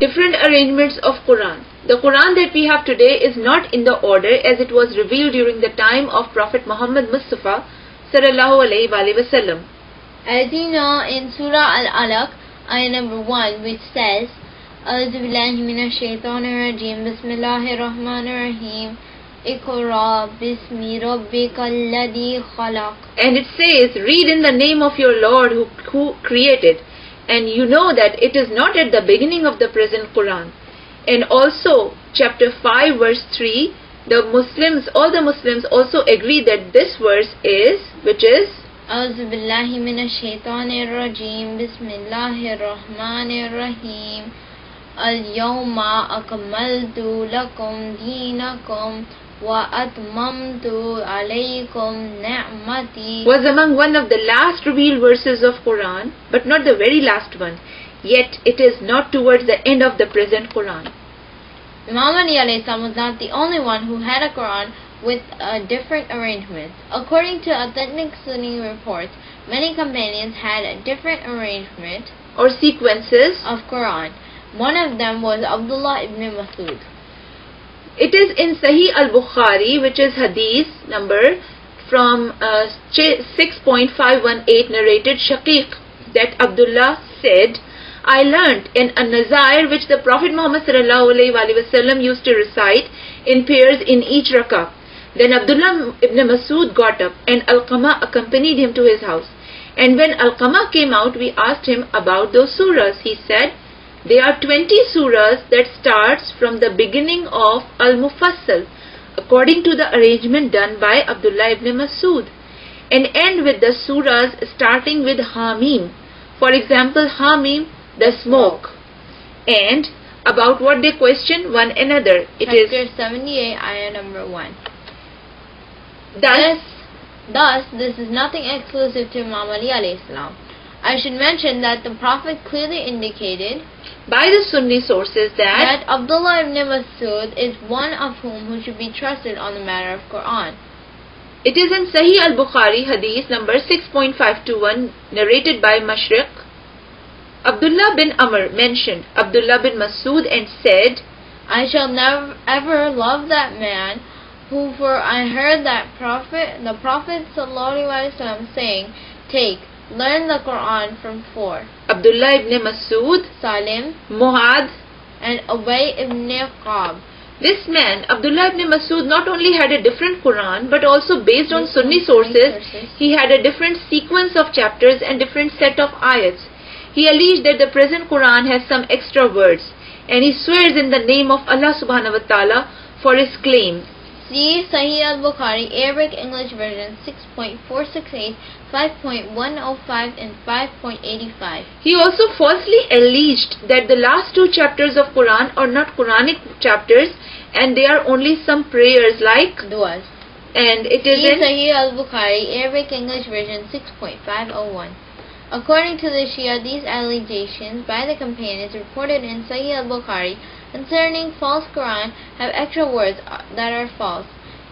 different arrangements of Quran. The Quran that we have today is not in the order as it was revealed during the time of Prophet Muhammad Mustafa sallallahu alaihi wasallam. As you know, in Surah Al-Alaq, ayah number 1, which says, A'udhu billahi minash shaitanir rajim, Bismillahir Rahmanir Rahim, Iqra bismi rabbikal ladhi khalaq. And it says, read in the name of your Lord who created. And you know that it is not at the beginning of the present Quran. And also, chapter 5 verse 3, all the Muslims also agree that this verse is, which is, A'udhu billahi minash shaitanir rajim, Bismillahir Rahmanir Rahim, Al-yawma akmaltu lakum deenakum wa atmamtu alaykum ni'mati, was among one of the last revealed verses of Quran, but not the very last one. Yet it is not towards the end of the present Quran. Imam Ali alayhi salam was not the only one who had a Quran with a different arrangement. According to authentic Sunni reports, many companions had a different arrangement or sequences of Quran. One of them was Abdullah ibn Masud. It is in Sahih al-Bukhari, which is hadith number from 6.518, narrated Shaqiq, that Abdullah said, I learnt in a Nazair which the Prophet Muhammad ﷺ used to recite in pairs in each rakah. Then Abdullah ibn Masud got up and Alqamah accompanied him to his house. And when Alqamah came out, we asked him about those surahs. He said, there are 20 surahs that starts from the beginning of Al-Mufassal, according to the arrangement done by Abdullah ibn Masud, and end with the surahs starting with Hamim. For example, Hamim, the smoke, and about what they question one another. It Chapter is 78, ayah number 1. Thus, this is nothing exclusive to Imam Ali alayhi salam. I should mention that the Prophet clearly indicated by the Sunni sources that Abdullah ibn Masud is one of who should be trusted on the matter of Quran. It is in Sahih al-Bukhari, hadith number 6.521, narrated by Mashriq. Abdullah bin Amr mentioned Abdullah bin Masud and said, I shall never ever love that man who, for I heard the Prophet sallallahu alaihi wasallam saying, learn the Quran from 4. Abdullah ibn Masud, Salim, Muad, and Ubay ibn Qab. This man, Abdullah ibn Masud, not only had a different Quran, but also based on Sunni sources, he had a different sequence of chapters and different set of ayats. He alleged that the present Quran has some extra words, and he swears in the name of Allah subhanahu wa ta'ala for his claim. See Sahih al-Bukhari, Arabic English version 6.468, 5.105 and 5.85. He also falsely alleged that the last 2 chapters of Quran are not Quranic chapters and they are only some prayers like du'as. And it is See in Sahih al-Bukhari, Arabic English version 6.501. According to the Shia, these allegations by the companions reported in Sahih al-Bukhari concerning false Quran have extra words that are false.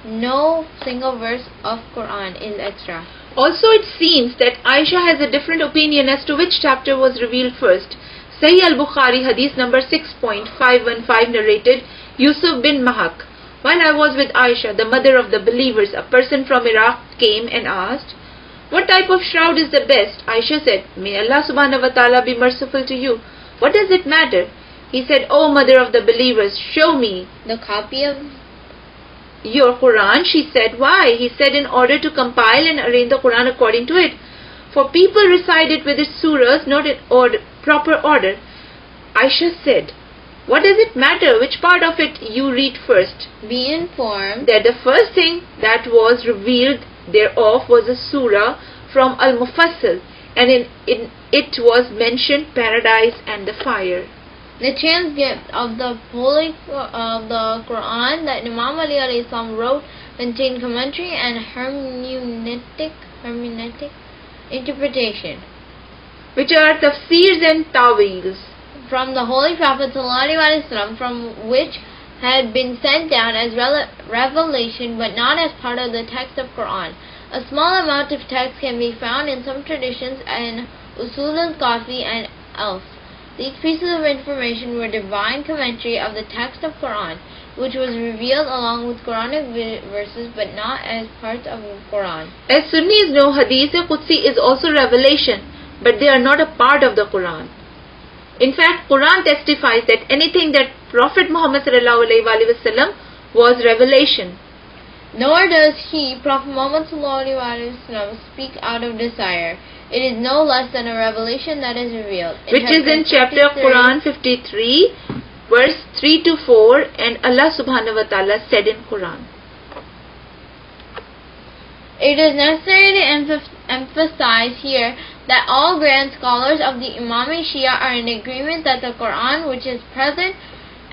No single verse of Quran is extra. Also, it seems that Aisha has a different opinion as to which chapter was revealed first. Sahih al-Bukhari, hadith number 6.515, narrated Yusuf bin Mahak. While I was with Aisha, the mother of the believers, a person from Iraq came and asked, what type of shroud is the best? Aisha said, may Allah subhanahu wa ta'ala be merciful to you. What does it matter? He said, O mother of the believers, show me the copy of your Quran. She said, why? He said, in order to compile and arrange the Quran according to it. For people recite it with its surahs, not in proper order. Aisha said, what does it matter which part of it you read first? Be informed that the first thing that was revealed thereof was a surah from Al-Mufassal, and in it was mentioned paradise and the fire. The transcript of the Quran that Imam Ali alayhi salam wrote contained commentary and hermeneutic interpretation, which are tafsirs and tawils, from the Holy Prophet sallallahu alaihi wasallam, from which had been sent down as revelation but not as part of the text of Quran. A small amount of text can be found in some traditions and Usul al-Kafi and else. These pieces of information were divine commentary of the text of Quran, which was revealed along with Quranic verses but not as parts of the Quran. As Sunnis know, Hadith-e-Qudsi is also revelation, but they are not a part of the Quran. In fact, Quran testifies that anything that Prophet Muhammad ﷺ was revelation. Nor does he, Prophet Muhammad ﷺ, speak out of desire. It is no less than a revelation that is revealed. Which is in chapter Quran 53, verse 3 to 4, and Allah subhanahu wa ta'ala said in Quran. It is necessary to emphasize here that all grand scholars of the Imami Shia are in agreement that the Quran, which is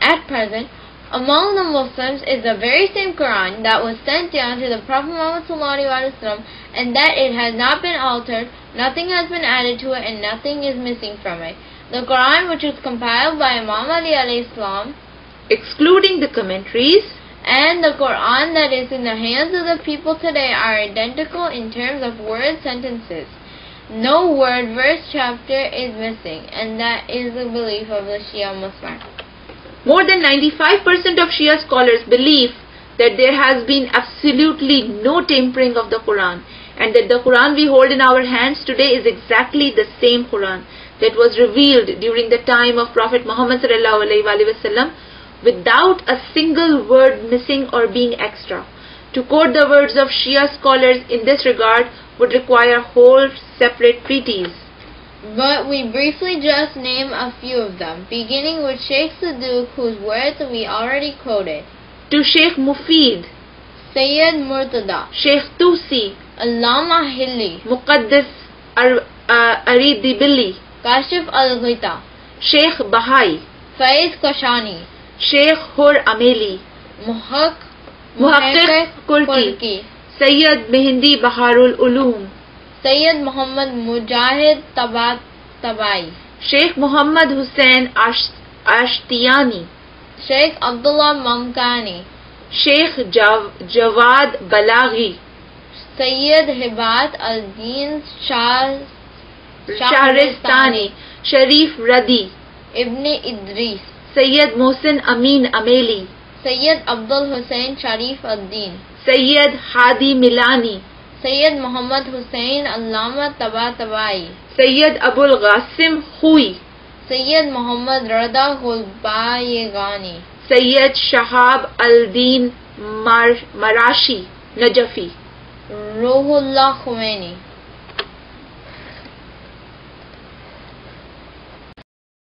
at present among the Muslims, is the very same Quran that was sent down to the Prophet Muhammad ﷺ, and that it has not been altered, nothing has been added to it, and nothing is missing from it. The Quran, which was compiled by Imam Ali alayhi salam, excluding the commentaries, and the Quran that is in the hands of the people today are identical in terms of word sentences. No word, verse, chapter is missing, and that is the belief of the Shia Muslim. More than 95% of Shia scholars believe that there has been absolutely no tampering of the Quran, and that the Quran we hold in our hands today is exactly the same Quran that was revealed during the time of Prophet Muhammad ﷺ, without a single word missing or being extra. To quote the words of Shia scholars in this regard would require whole separate treatises. But we briefly just name a few of them, beginning with Sheikh Saduq, whose words we already quoted. To Sheikh Mufid, Sayyid Murtada, Sheikh Tusi, Allama Hilli, Muqaddas Aridibili, Kashif al-Ghita, Sheikh Bahai, Faiz Kashani, Sheikh Hur Ameli, Muhaqqiq Kurki, Sayyid Mehndi Baharul Ulum, Sayyid Muhammad Mujahid Tabai, Sheikh Muhammad Hussain Ashtiyani, Sheikh Abdullah Mamkani, Sheikh Jawad Balaghi, Sayyid Hibat al-Din Shahristani, Sharif Radi, Ibn Idris, Sayyid Mohsin Amin Ameli, Sayyid Abdul Hussain Sharif al-Din, Sayyid Hadi Milani, Sayyid Muhammad Hussain Allama Tabai, Sayyid Abul Qasim Khui, Sayyid Muhammad Rada Gulbayegani, Sayyid Shahab al-Din Marashi Najafi, Ruhullah Khomeini,